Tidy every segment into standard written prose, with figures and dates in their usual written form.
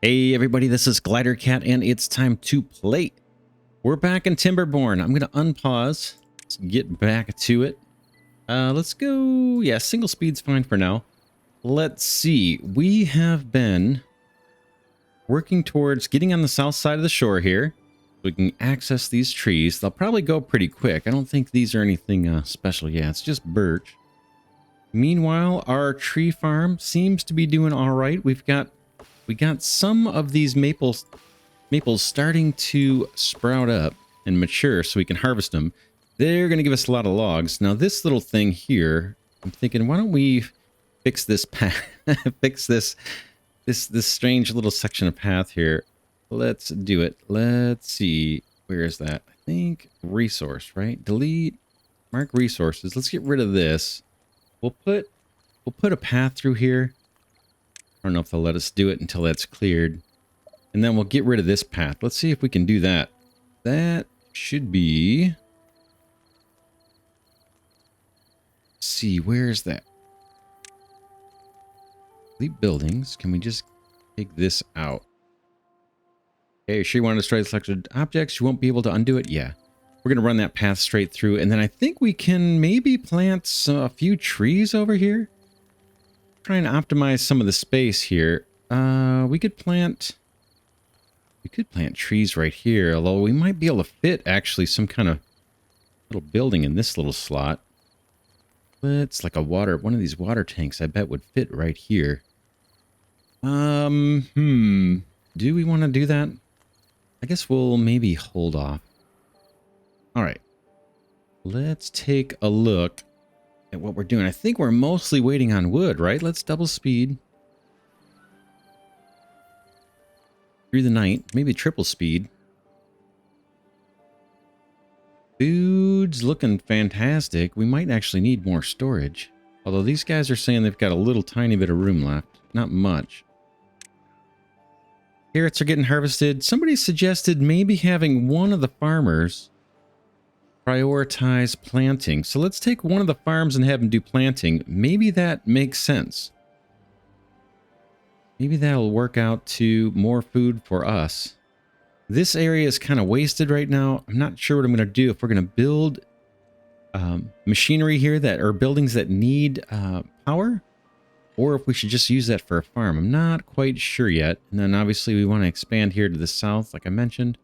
Hey everybody, this is Glidercat and it's time to play. We're back in Timberborn. I'm going to unpause. Let's get back to it. Let's go. Yeah, single speed's fine for now. Let's see. We have been working towards getting on the south side of the shore here. We can access these trees. They'll probably go pretty quick. I don't think these are anything special. Yeah, it's just birch. Meanwhile, our tree farm seems to be doing all right. We got some of these maples starting to sprout up and mature so we can harvest them. They're going to give us a lot of logs. Now this little thing here, I'm thinking, why don't we fix this path, fix this strange little section of path here. Let's do it. Let's see. Where is that? I think resource, right? Delete, mark resources. Let's get rid of this. We'll put a path through here. I don't know if they'll let us do it until that's cleared. And then we'll get rid of this path. Let's see if we can do that. That should be... Let's see, where is that? Delete buildings. Can we just take this out? Okay, sure you want to destroy the selected objects? You won't be able to undo it? Yeah. We're going to run that path straight through. And then I think we can maybe plant a few trees over here. Trying to optimize some of the space here. We could plant trees right here, although we might be able to fit actually some kind of little building in this little slot. It's like one of these water tanks I bet would fit right here. Do we want to do that? I guess we'll maybe hold off. All right. Let's take a look at what we're doing. I think we're mostly waiting on wood, right? Let's double speed through the night, maybe triple speed. Food's looking fantastic. We might actually need more storage. Although these guys are saying they've got a little tiny bit of room left. Not much. Carrots are getting harvested. Somebody suggested maybe having one of the farmers prioritize planting. So let's take one of the farms and have them do planting. Maybe that makes sense. Maybe that'll work out to more food for us. This area is kind of wasted right now. I'm not sure what I'm going to do. If we're going to build machinery here or buildings that need power, or if we should just use that for a farm. I'm not quite sure yet. And then obviously we want to expand here to the south, like I mentioned.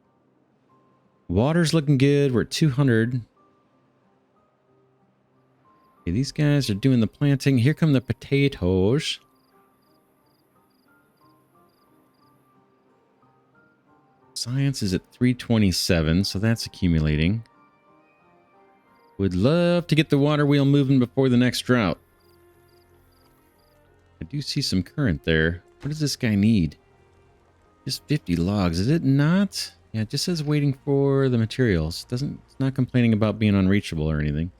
Water's looking good. We're at 200. Okay, these guys are doing the planting. Here come the potatoes. Science is at 327, so that's accumulating. Would love to get the water wheel moving before the next drought. I do see some current there. What does this guy need? Just 50 logs. Is it not? Yeah, it just says waiting for the materials. It's not complaining about being unreachable or anything.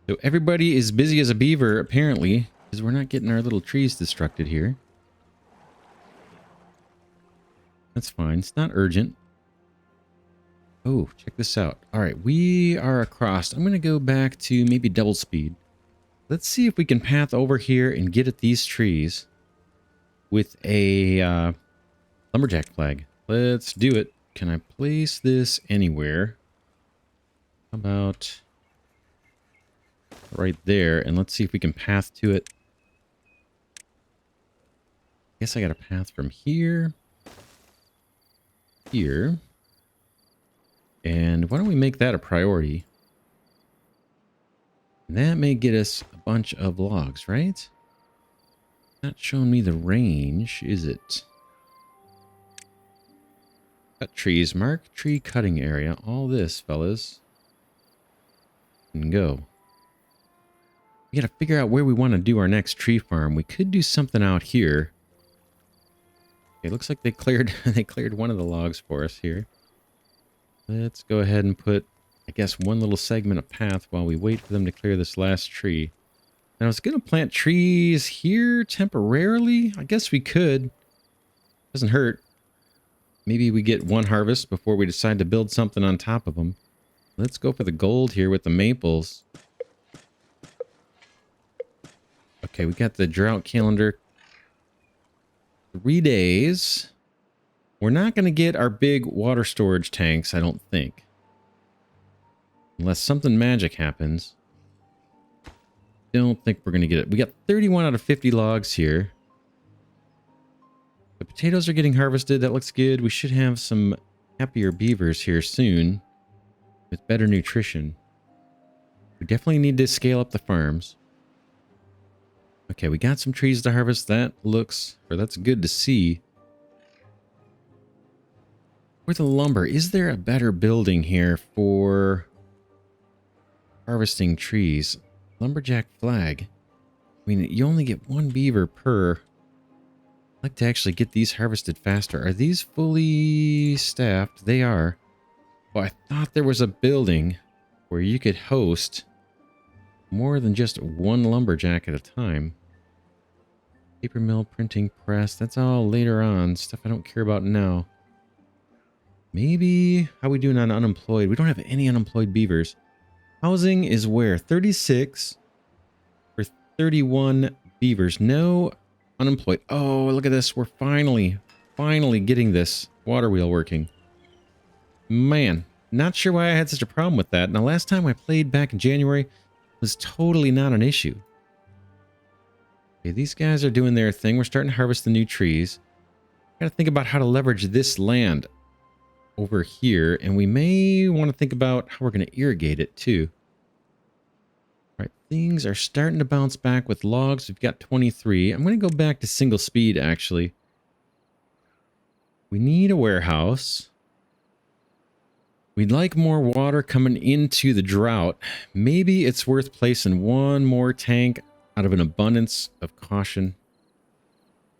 So everybody is busy as a beaver, apparently, because we're not getting our little trees destructed here. That's fine. It's not urgent. Oh, check this out. All right, we are across. I'm going to go back to maybe double speed. Let's see if we can path over here and get at these trees with a lumberjack flag. Let's do it. Can I place this anywhere? How about right there? And let's see if we can path to it. I guess I got a path from here. Here. And why don't we make that a priority? That may get us a bunch of logs, right? Not showing me the range, is it? Cut trees. Mark tree cutting area. All this, fellas. And go. We gotta figure out where we want to do our next tree farm. We could do something out here. Okay, looks like they cleared one of the logs for us here. Let's go ahead and put, I guess, one little segment of path while we wait for them to clear this last tree. And I was going to plant trees here temporarily. I guess we could. Doesn't hurt. Maybe we get one harvest before we decide to build something on top of them. Let's go for the gold here with the maples. Okay, we got the drought calendar. 3 days. We're not going to get our big water storage tanks, I don't think. Unless something magic happens. Don't think we're going to get it. We got 31 out of 50 logs here. The potatoes are getting harvested. That looks good. We should have some happier beavers here soon with better nutrition. We definitely need to scale up the farms. Okay, we got some trees to harvest. That's good to see. For the lumber, is there a better building here for harvesting trees? Lumberjack flag. I mean, you only get 1 beaver per. I'd like to actually get these harvested faster. Are these fully staffed? They are. Well, I thought there was a building where you could host more than just 1 lumberjack at a time. Paper mill, printing press. That's all later on. Stuff I don't care about now. Maybe. How we doing on unemployed? We don't have any unemployed beavers. Housing is where? 36 for 31 beavers. No unemployed. Oh, look at this. We're finally getting this water wheel working. Man, not sure why I had such a problem with that. Now, last time I played back in January was totally not an issue. Okay, these guys are doing their thing. We're starting to harvest the new trees. Got to think about how to leverage this land over here, and we may want to think about how we're going to irrigate it too. All right, things are starting to bounce back with logs. We've got 23. I'm going to go back to single speed, actually. We need a warehouse. We'd like more water coming into the drought. Maybe it's worth placing 1 more tank out of an abundance of caution.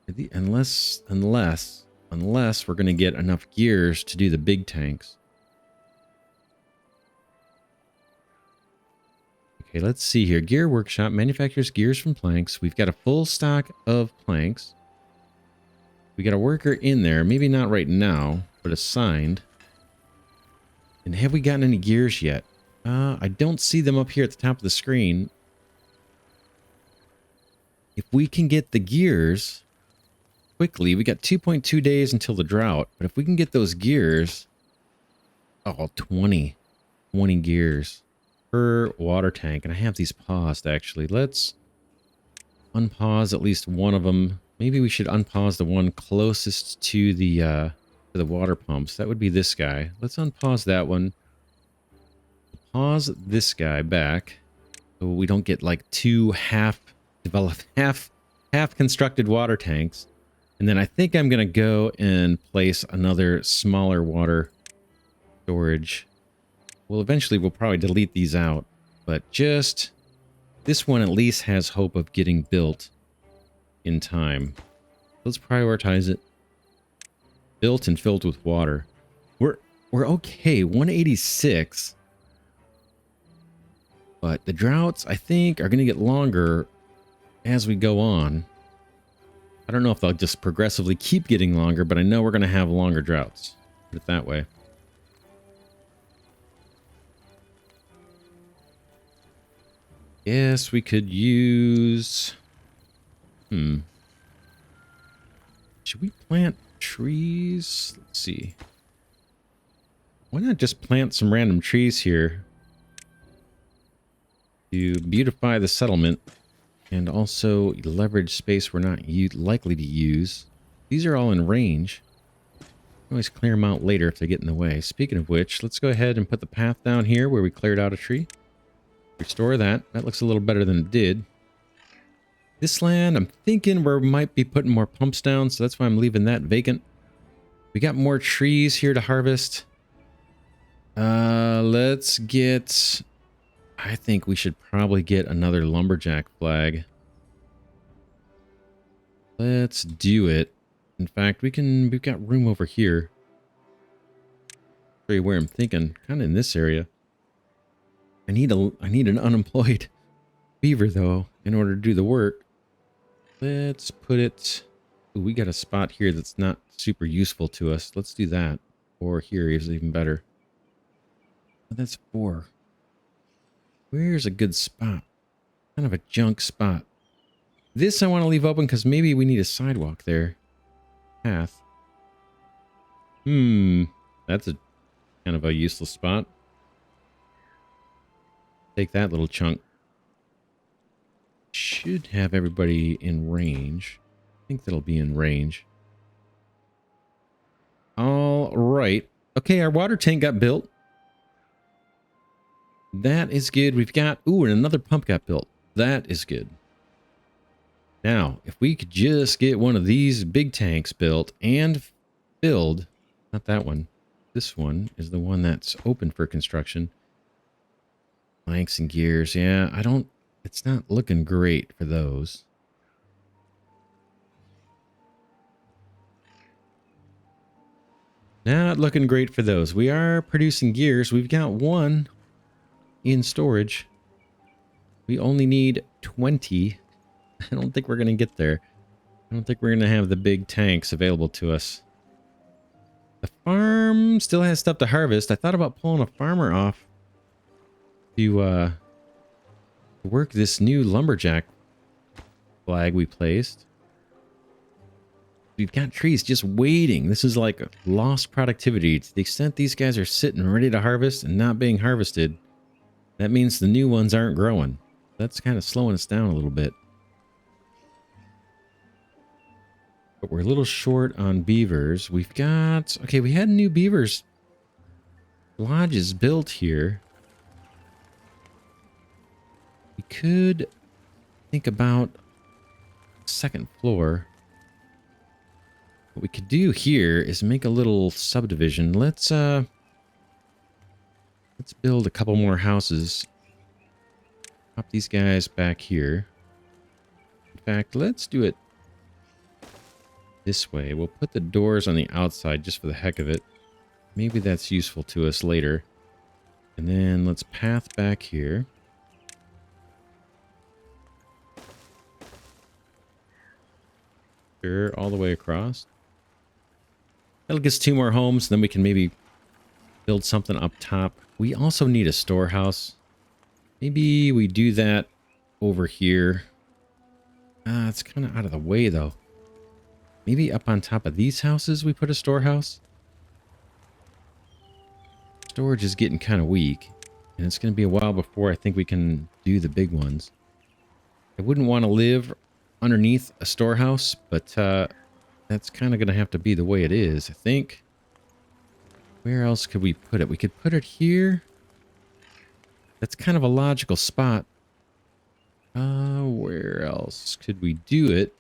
Unless we're going to get enough gears to do the big tanks. Okay, let's see here. Gear workshop manufactures gears from planks. We've got a full stock of planks. We got a worker in there. Maybe not right now, but assigned. And have we gotten any gears yet? I don't see them up here at the top of the screen. If we can get the gears quickly, we got 2.2 days until the drought. But if we can get those gears, oh, 20 gears per water tank. And I have these paused, actually. Let's unpause at least one of them. Maybe we should unpause the one closest to the water pumps. That would be this guy. Let's unpause that one. Pause this guy back so we don't get like 2 half-developed, half-constructed water tanks. And then I think I'm going to go and place another smaller water storage. Well, eventually we'll probably delete these out. But just this one at least has hope of getting built in time. Let's prioritize it. Built and filled with water. We're okay. 186. But the droughts, I think, are going to get longer as we go on. I don't know if they'll just progressively keep getting longer, but I know we're going to have longer droughts. Put it that way. Yes, we could use... Should we plant trees? Let's see. Why not just plant some random trees here to beautify the settlement and also leverage space we're not likely to use. These are all in range. Always clear them out later if they get in the way. Speaking of which, let's go ahead and put the path down here where we cleared out a tree. Restore that. That looks a little better than it did. This land, I'm thinking we might be putting more pumps down, so that's why I'm leaving that vacant. We got more trees here to harvest. Let's get... I think we should probably get another lumberjack flag. Let's do it. In fact, we've got room over here. Show you where I'm thinking. Kind of in this area. I need an unemployed beaver, though, in order to do the work. Let's put it... Ooh, we got a spot here that's not super useful to us. Let's do that. Or here is even better. Oh, that's 4. Where's a good spot? Kind of a junk spot. This I want to leave open because maybe we need a sidewalk there. Path. That's a kind of a useless spot. Take that little chunk. Should have everybody in range. I think that'll be in range. All right. Okay, our water tank got built. That is good. We've got... Ooh, and another pump got built. That is good. Now, if we could just get one of these big tanks built and filled... Not that one. This one is the one that's open for construction. Planks and gears. Yeah, I don't... It's not looking great for those. Not looking great for those. We are producing gears. We've got 1 in storage. We only need 20. I don't think we're going to get there. I don't think we're going to have the big tanks available to us. The farm still has stuff to harvest. I thought about pulling a farmer off to work this new lumberjack flag we placed. We've got trees just waiting. This is like lost productivity. To the extent these guys are sitting ready to harvest and not being harvested, that means the new ones aren't growing. That's kind of slowing us down a little bit. But we're a little short on beavers. We've got... Okay, we had new beavers lodges built here. We could think about second floor. What we could do here is make a little subdivision. Let's build a couple more houses. Pop these guys back here. In fact, let's do it this way. We'll put the doors on the outside just for the heck of it. Maybe that's useful to us later. And then let's path back here. Sure, all the way across. That'll get us 2 more homes, then we can maybe build something up top. We also need a storehouse. Maybe we do that over here. It's kind of out of the way, though. Maybe up on top of these houses we put a storehouse. Storage is getting kind of weak, and it's going to be a while before I think we can do the big ones. I wouldn't want to live underneath a storehouse, but that's kind of going to have to be the way it is, I think. Where else could we put it? We could put it here. That's kind of a logical spot. Where else could we do it?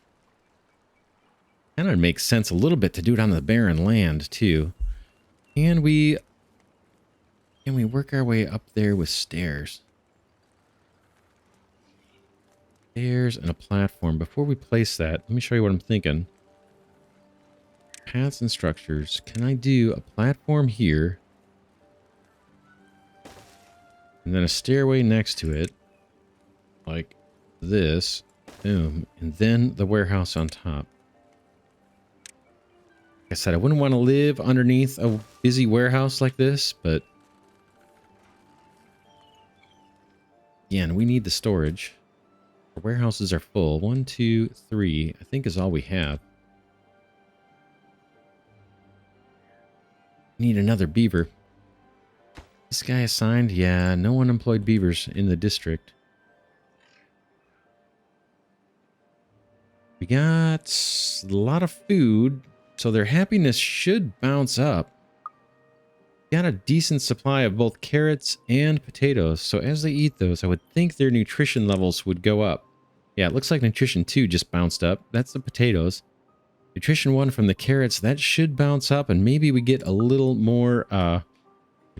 Kind of makes sense a little bit to do it on the barren land, too. And we work our way up there with stairs. Stairs and a platform. Before we place that, let me show you what I'm thinking. Paths and structures. Can I do a platform here? And then a stairway next to it. Like this. Boom. And then the warehouse on top. Like I said, I wouldn't want to live underneath a busy warehouse like this, but again, we need the storage. Our warehouses are full. 1, 2, 3, I think is all we have. Need another beaver. This guy assigned? Yeah, no unemployed beavers in the district. We got a lot of food, so their happiness should bounce up. Got a decent supply of both carrots and potatoes, so as they eat those, I would think their nutrition levels would go up. Yeah, it looks like nutrition 2 just bounced up. That's the potatoes. Nutrition 1 from the carrots, that should bounce up, and maybe we get a little more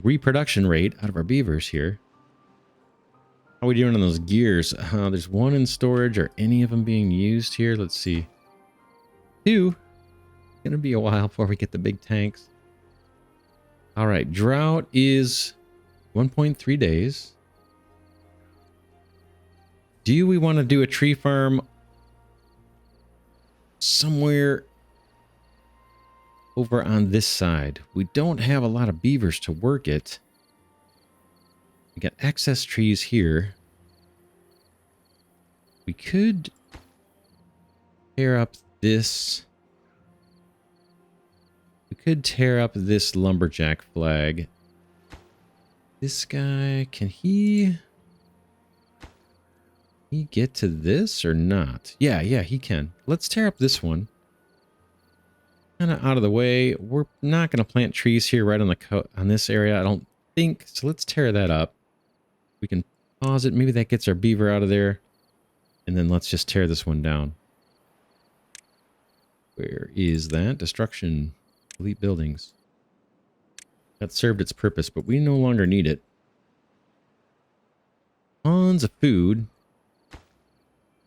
reproduction rate out of our beavers here. How are we doing on those gears? There's 1 in storage. Are any of them being used here? Let's see. 2. It's going to be a while before we get the big tanks. All right, drought is 1.3 days. Do we want to do a tree farm somewhere over on this side? We don't have a lot of beavers to work it. We got excess trees here. We could tear up this. We could tear up this lumberjack flag. This guy, can he get to this or not? Yeah, he can. Let's tear up this one. Kind of out of the way. We're not going to plant trees here right on the on this area, I don't think. So let's tear that up. We can pause it. Maybe that gets our beaver out of there. And then let's just tear this one down. Where is that? Destruction. Delete buildings. That served its purpose, but we no longer need it. Tons of food.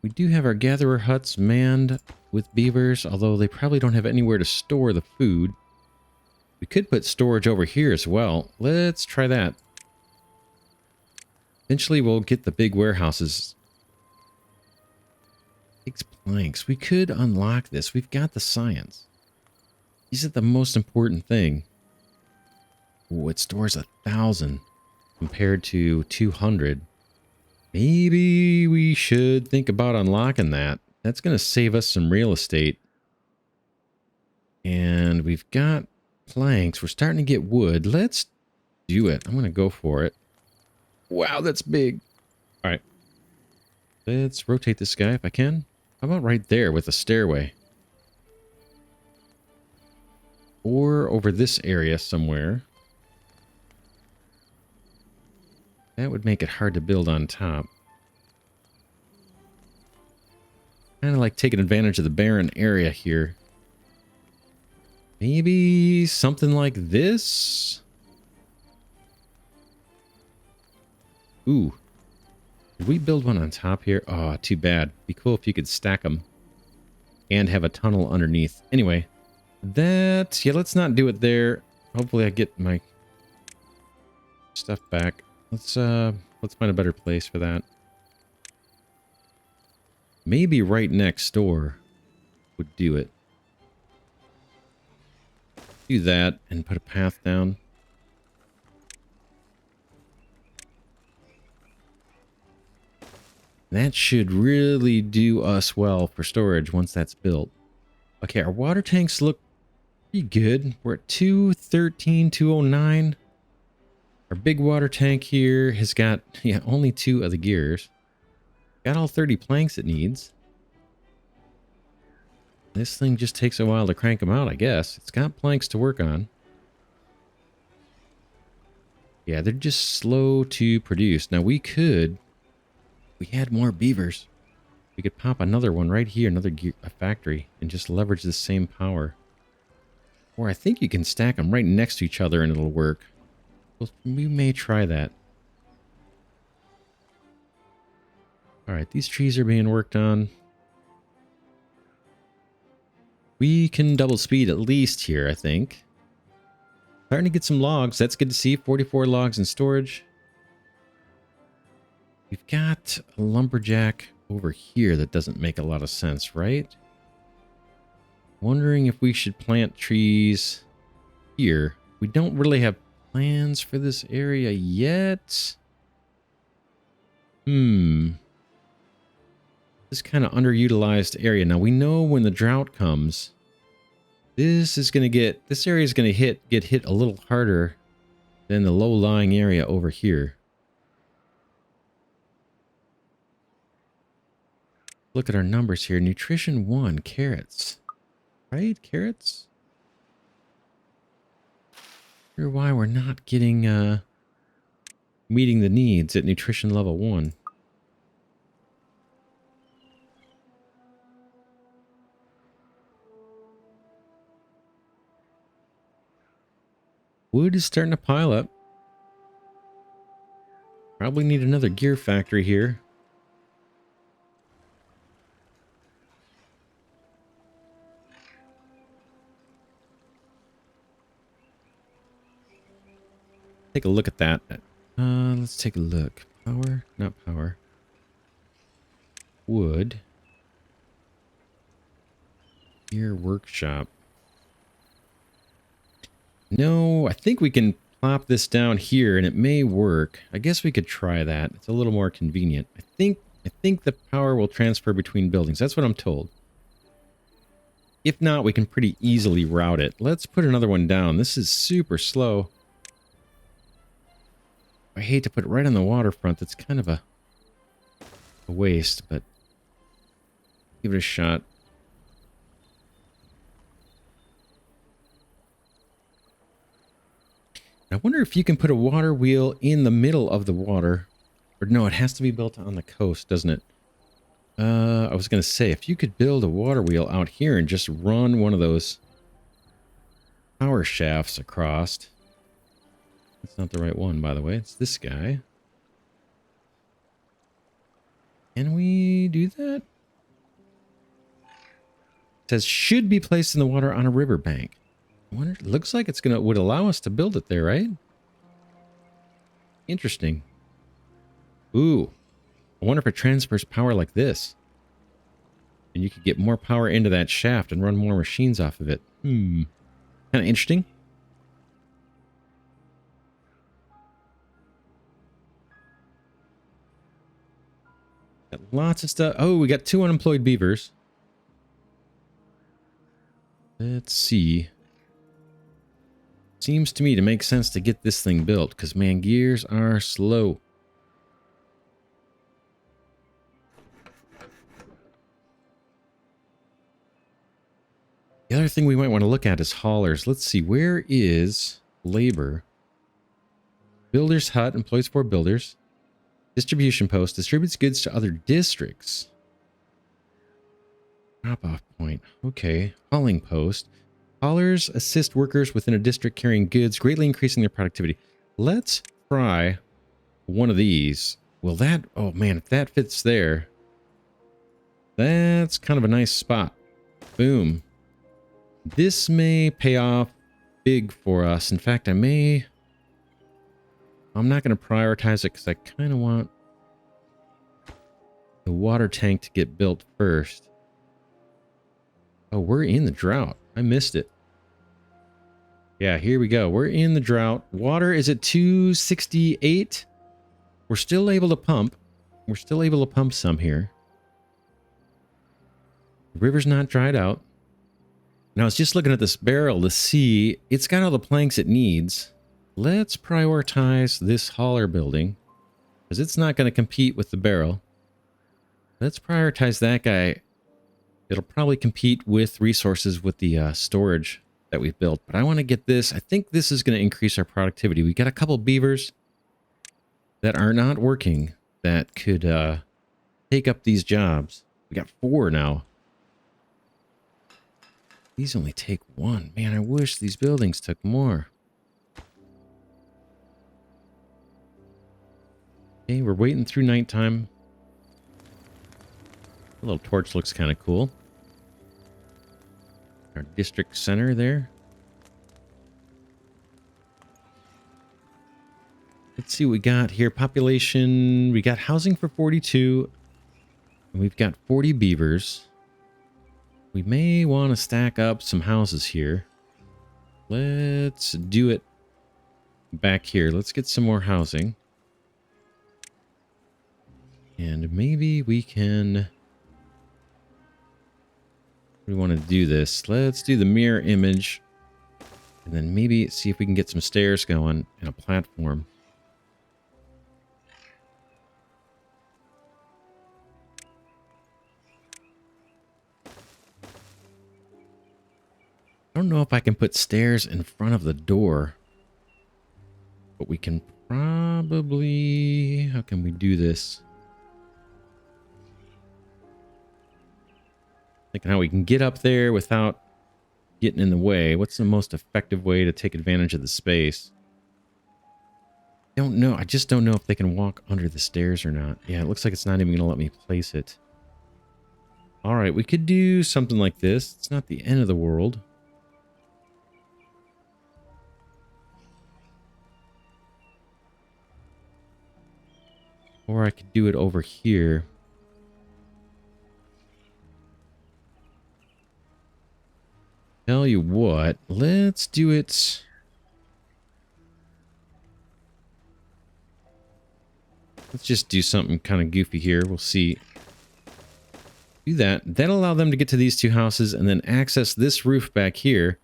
We do have our gatherer huts manned with beavers, although they probably don't have anywhere to store the food. We could put storage over here as well. Let's try that. Eventually we'll get the big warehouses. Takes planks. We could unlock this. We've got the science. These are the most important thing. Ooh, it stores 1,000 compared to 200. Maybe we should think about unlocking that. That's going to save us some real estate. And we've got planks. We're starting to get wood. Let's do it. I'm going to go for it. Wow, that's big. All right. Let's rotate this guy if I can. How about right there with a stairway? Or over this area somewhere. That would make it hard to build on top. Kind of like taking advantage of the barren area here. Maybe something like this? Ooh. Did we build one on top here? Oh, too bad. Be cool if you could stack them. And have a tunnel underneath. Anyway. That... Yeah, let's not do it there. Hopefully I get my stuff back. Let's find a better place for that. Maybe right next door would do it. Do that and put a path down. That should really do us well for storage once that's built. Okay, our water tanks look pretty good. We're at 213, 209. Our big water tank here has got, yeah, only 2 of the gears. Got all 30 planks it needs. This thing just takes a while to crank them out, I guess. It's got planks to work on. Yeah, they're just slow to produce. Now we could, if we had more beavers, we could pop another one right here, a factory, and just leverage the same power. Or I think you can stack them right next to each other and it'll work. Well, we may try that. Alright, these trees are being worked on. We can double speed at least here, I think. Starting to get some logs. That's good to see. 44 logs in storage. We've got a lumberjack over here that doesn't make a lot of sense, right? Wondering if we should plant trees here. We don't really have plans for this area yet. This kind of underutilized area. Now we know when the drought comes, this area is going to get hit a little harder than the low-lying area over here. Look at our numbers here. Nutrition 1, carrots. Right? Carrots? I wonder why we're not getting meeting the needs at nutrition level 1. Wood is starting to pile up. Probably need another gear factory here. Take a look at that. Let's take a look. Power? Not power. Wood. Gear workshop. No, I think we can plop this down here and it may work. I guess we could try that. It's a little more convenient. I think the power will transfer between buildings. That's what I'm told. If not, we can pretty easily route it. Let's put another one down. This is super slow. I hate to put it right on the waterfront. That's kind of a waste, but give it a shot. I wonder if you can put a water wheel in the middle of the water. Or no, it has to be built on the coast, doesn't it? I was going to say, if you could build a water wheel out here and just run one of those power shafts across. That's not the right one, by the way. It's this guy. Can we do that? It says should be placed in the water on a riverbank. I wonder, it looks like it's would allow us to build it there, right? Interesting. Ooh. I wonder if it transfers power like this. And you could get more power into that shaft and run more machines off of it. Kind of interesting. Got lots of stuff. Oh, we got 2 unemployed beavers. Let's see. Seems to me to make sense to get this thing built, because, man, gears are slow. The other thing we might want to look at is haulers. Let's see, where is labor? Builder's hut employs 4 builders. Distribution post distributes goods to other districts. Drop-off point. Okay. Hauling post. Haulers assist workers within a district carrying goods, greatly increasing their productivity. Let's try one of these. Will that... Oh, man, if that fits there, that's kind of a nice spot. Boom. This may pay off big for us. In fact, I'm not going to prioritize it because I kind of want the water tank to get built first. Oh, we're in the drought. I missed it. Yeah, here we go. We're in the drought. Water is at 268. We're still able to pump. We're still able to pump some here. The river's not dried out. Now, I was just looking at this barrel to see it's got all the planks it needs. Let's prioritize this hauler building because it's not going to compete with the barrel. Let's prioritize that guy. It'll probably compete with resources with the storage that we've built. But I want to get this. I think this is going to increase our productivity. We got a couple beavers that are not working that could take up these jobs. We got 4 now. These only take 1. Man, I wish these buildings took more. Okay, we're waiting through nighttime. The little torch looks kind of cool. Our district center there. Let's see what we got here. Population. We got housing for 42. And we've got 40 beavers. We may want to stack up some houses here. Let's do it back here. Let's get some more housing. And maybe we can... We want to do this. Let's do the mirror image. And then maybe see if we can get some stairs going and a platform. I don't know if I can put stairs in front of the door. But we can probably... How can we do this? Thinking how we can get up there without getting in the way. What's the most effective way to take advantage of the space? I don't know. I just don't know if they can walk under the stairs or not. Yeah, it looks like it's not even going to let me place it. All right, we could do something like this. It's not the end of the world. Or I could do it over here. Tell you what, let's do it. Let's just do something kind of goofy here. We'll see. Do that. That'll allow them to get to these two houses and then access this roof back here.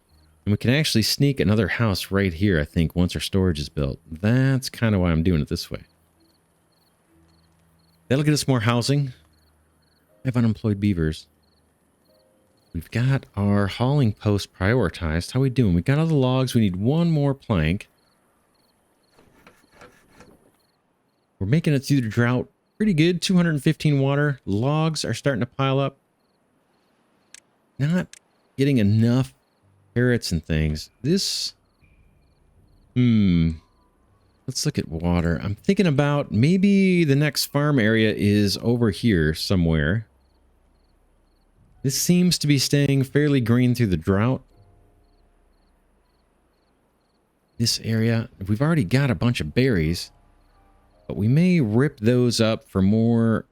And we can actually sneak another house right here, I think, once our storage is built. That's kind of why I'm doing it this way. That'll get us more housing. I have unemployed beavers. We've got our hauling post prioritized. How are we doing? We got all the logs. We need one more plank. We're making it through the drought pretty good. 215 water. Logs are starting to pile up. Not getting enough carrots and things. This... Let's look at water. I'm thinking about maybe the next farm area is over here somewhere. This seems to be staying fairly green through the drought. This area, we've already got a bunch of berries, but we may rip those up for more,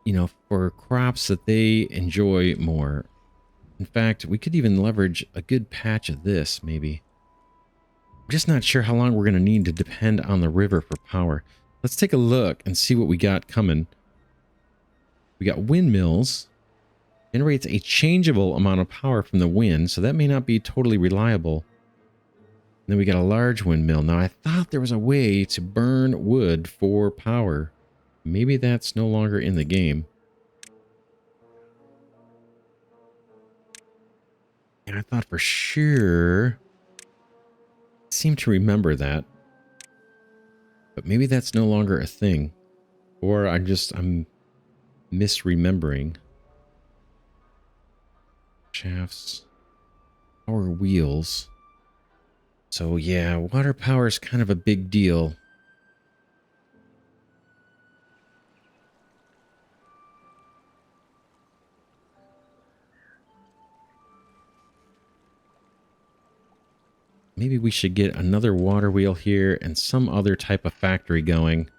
you know, for crops that they enjoy more. In fact, we could even leverage a good patch of this, maybe. I'm just not sure how long we're going to need to depend on the river for power. Let's take a look and see what we got coming. We got windmills. Generates a changeable amount of power from the wind, so that may not be totally reliable. And then we got a large windmill. Now, I thought there was a way to burn wood for power. Maybe that's no longer in the game. And I thought for sure... I seem to remember that. But maybe that's no longer a thing. Or I'm misremembering. Shafts. Power wheels. So yeah, water power is kind of a big deal. Maybe we should get another water wheel here and some other type of factory going.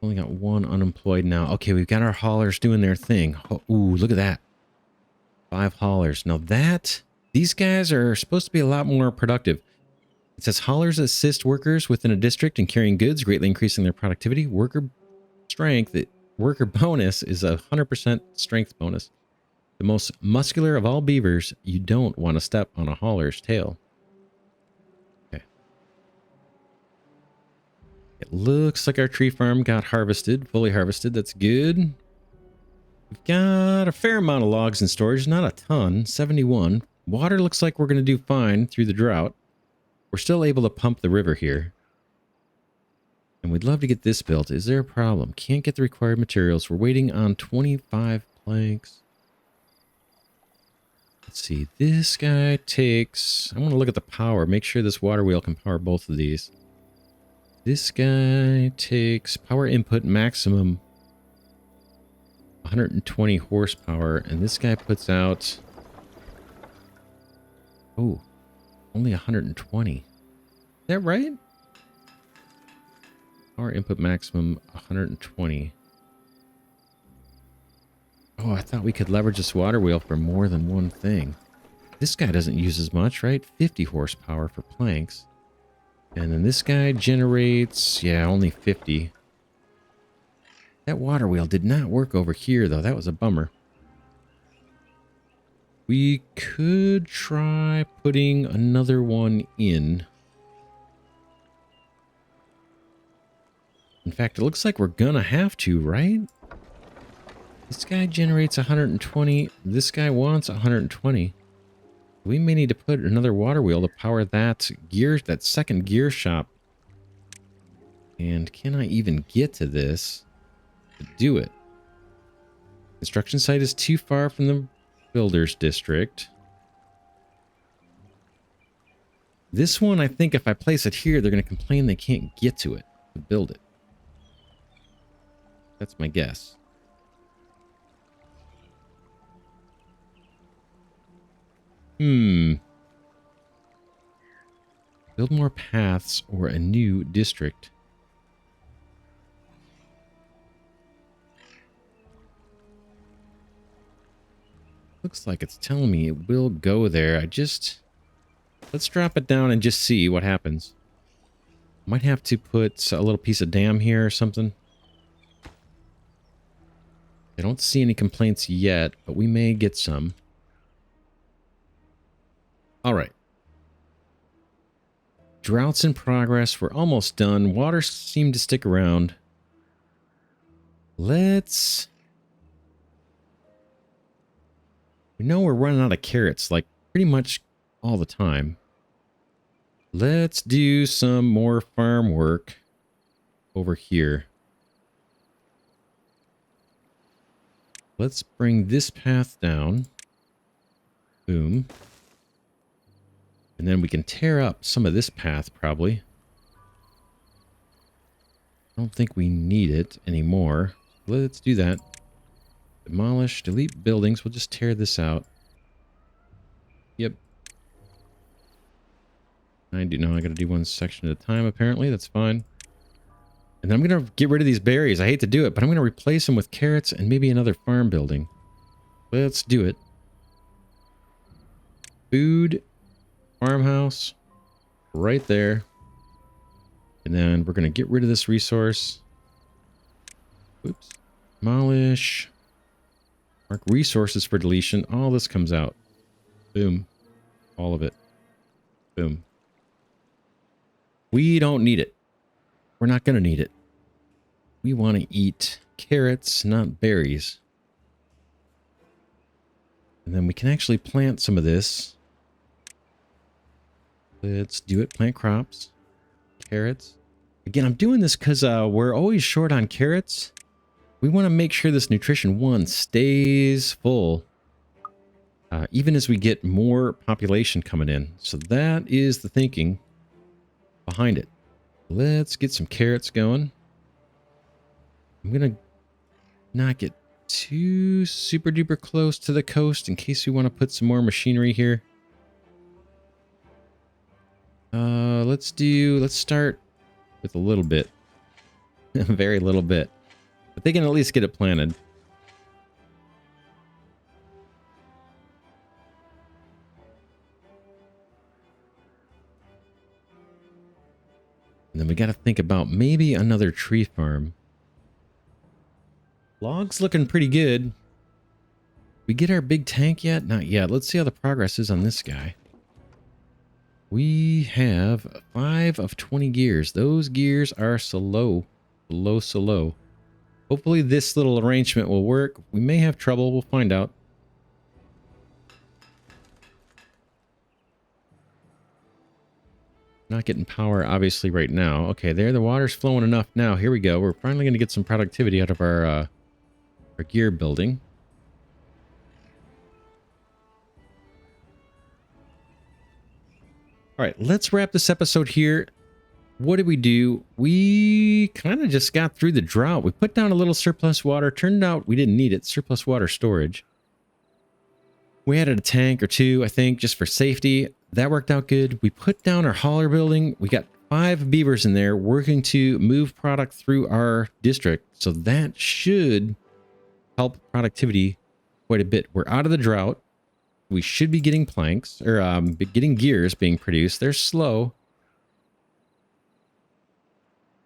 Only got one unemployed now. Okay, we've got our haulers doing their thing. Oh, ooh, look at that. 5 haulers. Now these guys are supposed to be a lot more productive. It says haulers assist workers within a district in carrying goods, greatly increasing their productivity. Worker strength, worker bonus is a 100% strength bonus. The most muscular of all beavers, you don't want to step on a hauler's tail. Okay. It looks like our tree farm got harvested, fully harvested. That's good. We've got a fair amount of logs in storage, not a ton, 71. Water looks like we're going to do fine through the drought. We're still able to pump the river here. And we'd love to get this built. Is there a problem? Can't get the required materials. We're waiting on 25 planks. Let's see. This guy takes... I want to look at the power. Make sure this water wheel can power both of these. This guy takes power input maximum 120 horsepower. And this guy puts out... Oh, only 120. Is that right? Power input maximum 120. Oh, I thought we could leverage this water wheel for more than one thing. This guy doesn't use as much, right? 50 horsepower for planks. And then this guy generates, yeah, only 50. That water wheel did not work over here, though. That was a bummer. We could try putting another one in. In fact, it looks like we're gonna have to, right? This guy generates 120. This guy wants 120. We may need to put another water wheel to power that gear, that second gear shop. And can I even get to this to do it? Construction site is too far from the builder's district. This one, I think if I place it here, they're going to complain they can't get to it to build it. That's my guess. Build more paths or a new district. Looks like it's telling me it will go there. Let's drop it down and just see what happens. Might have to put a little piece of dam here or something. I don't see any complaints yet, but we may get some. All right. Droughts in progress. We're almost done. Water seemed to stick around. Let's... We know we're running out of carrots, like, pretty much all the time. Let's do some more farm work over here. Let's bring this path down. Boom. And then we can tear up some of this path, probably. I don't think we need it anymore. Let's do that. Demolish, delete buildings. We'll just tear this out. Yep. I gotta do one section at a time, apparently. That's fine. And then I'm gonna get rid of these berries. I hate to do it, but I'm gonna replace them with carrots and maybe another farm building. Let's do it. Food, farmhouse, right there. And then we're gonna get rid of this resource. Oops. Demolish. Mark resources for deletion. All this comes out. Boom. All of it. Boom. We don't need it. We're not going to need it. We want to eat carrots, not berries. And then we can actually plant some of this. Let's do it. Plant crops. Carrots. Again, I'm doing this because we're always short on carrots. We want to make sure this nutrition 1 stays full. Even as we get more population coming in. So that is the thinking behind it. Let's get some carrots going. I'm going to not get too super duper close to the coast in case we want to put some more machinery here. Let's start with a little bit. A very little bit. But they can at least get it planted. And then we got to think about maybe another tree farm. Logs looking pretty good. We get our big tank yet? Not yet. Let's see how the progress is on this guy. We have 5 of 20 gears. Those gears are slow. Slow. Hopefully this little arrangement will work. We may have trouble. We'll find out. Not getting power, obviously, right now. Okay, there, the water's flowing enough now. Here we go. We're finally going to get some productivity out of our gear building. All right, let's wrap this episode here. What did we do? We kind of just got through the drought. We put down a little surplus water. Turned out we didn't need it. Surplus water storage. We added a tank or 2, I think, just for safety. That worked out good. We put down our hauler building. We got 5 beavers in there working to move product through our district. So that should help productivity quite a bit. We're out of the drought. We should be getting planks, or getting gears being produced. They're slow.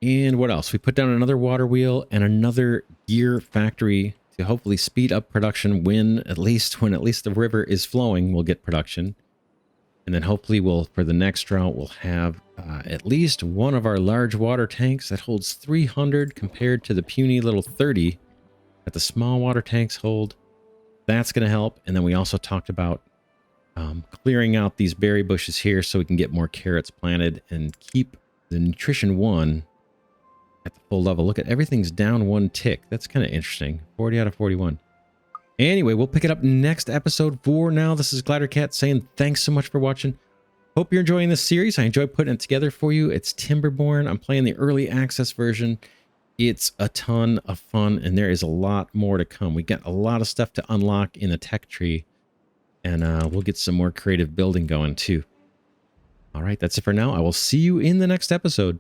And what else? We put down another water wheel and another gear factory to hopefully speed up production when at least the river is flowing, we'll get production. And then hopefully for the next drought, we'll have at least one of our large water tanks that holds 300 compared to the puny little 30 that the small water tanks hold. That's going to help. And then we also talked about clearing out these berry bushes here so we can get more carrots planted and keep the nutrition 1 at the full level. Look at everything's down 1 tick. That's kind of interesting. 40 out of 41. Anyway, we'll pick it up next episode. For now, this is Glidercat saying thanks so much for watching. Hope you're enjoying this series. I enjoy putting it together for you. It's Timberborn. I'm playing the early access version. It's a ton of fun, and there is a lot more to come. We got a lot of stuff to unlock in the tech tree, and we'll get some more creative building going too. All right, that's it for now. I will see you in the next episode.